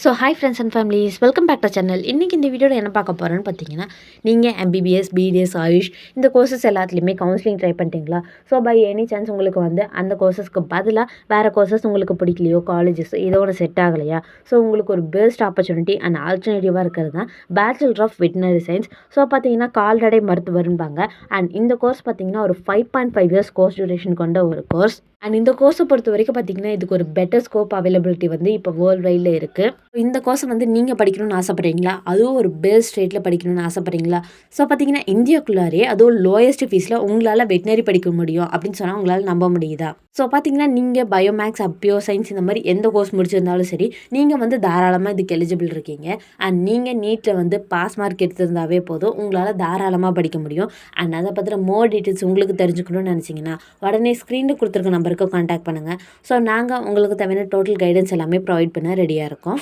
So hi friends and families welcome back to channel. இன்றைக்கி இந்த வீடியோவில் என்ன பார்க்க போகிறேன்னு பார்த்தீங்கன்னா, நீங்கள் எம்பிபிஎஸ், பிடிஎஸ், ஆயுஷ் இந்த கோர்சஸ் எல்லாத்துலேயுமே கவுன்சிலிங் ட்ரை பண்ணிட்டீங்களா? ஸோ பை எனி சான்ஸ் உங்களுக்கு அந்த கோர்சஸ்க்கு பதிலாக வேறு கோர்சஸ் உங்களுக்கு பிடிக்கலையோ, காலேஜஸ் ஏதோ ஒன்று செட் ஆகலையா? ஸோ உங்களுக்கு ஒரு பெஸ்ட் ஆப்பர்ச்சுனிட்டி அண்ட் ஆல்டர்னேட்டிவாக இருக்கிறது தான் bachelor of veterinary science. So பார்த்தீங்கன்னா கால்நடை மருத்துவரும்பாங்க. அண்ட் இந்த கோர்ஸ் பார்த்தீங்கன்னா ஒரு 5.5 இயர்ஸ் கோர்ஸ் டியூரேஷன் கொண்ட ஒரு கோர்ஸ். அண்ட் இந்த கோர்ஸை பொறுத்த வரைக்கும் பார்த்தீங்கன்னா இதுக்கு ஒரு பெட்டர் ஸ்கோப் அவைலபிலிட்டி இப்போ வேர்ல்டு வைடில் இருக்குது. இந்த கோர்ஸை நீங்கள் படிக்கணும்னு ஆசைப்பட்றீங்களா? அதுவும் ஒரு பெஸ்ட் ரேட்டில் படிக்கணும்னு ஆசைப்பட்றீங்களா? ஸோ பார்த்தீங்கன்னா இந்தியாக்குள்ளாரே அதுவும் லோயஸ்ட் ஃபீஸில் உங்களால் வெட்டினரி படிக்க முடியும் அப்படின்னு சொன்னால் உங்களால் நம்ப முடியுதா? ஸோ பார்த்தீங்கன்னா நீங்கள் பயோமேக்ஸ், பியூர் சயின்ஸ் இந்த மாதிரி எந்த கோர்ஸ் முடிச்சிருந்தாலும் சரி, நீங்கள் தாராளமாக இதுக்கு எலிஜிபிள் இருக்கீங்க. அண்ட் நீங்கள் நீட்டில் பாஸ் மார்க் எடுத்திருந்தாவே போதும், உங்களால் தாராளமாக படிக்க முடியும். அண்ட் அதை பற்றின மோர் டீட்டெயில்ஸ் உங்களுக்கு தெரிஞ்சுக்கணும்னு நினச்சிங்கன்னா உடனே ஸ்க்ரீனில் கொடுத்துருக்க நம்பருக்கு கான்டாக்ட் பண்ணுங்கள். ஸோ நாங்கள் உங்களுக்கு தேவையான டோட்டல் கைடன்ஸ் எல்லாமே ப்ரொவைட் பண்ண ரெடியாக இருக்கோம்.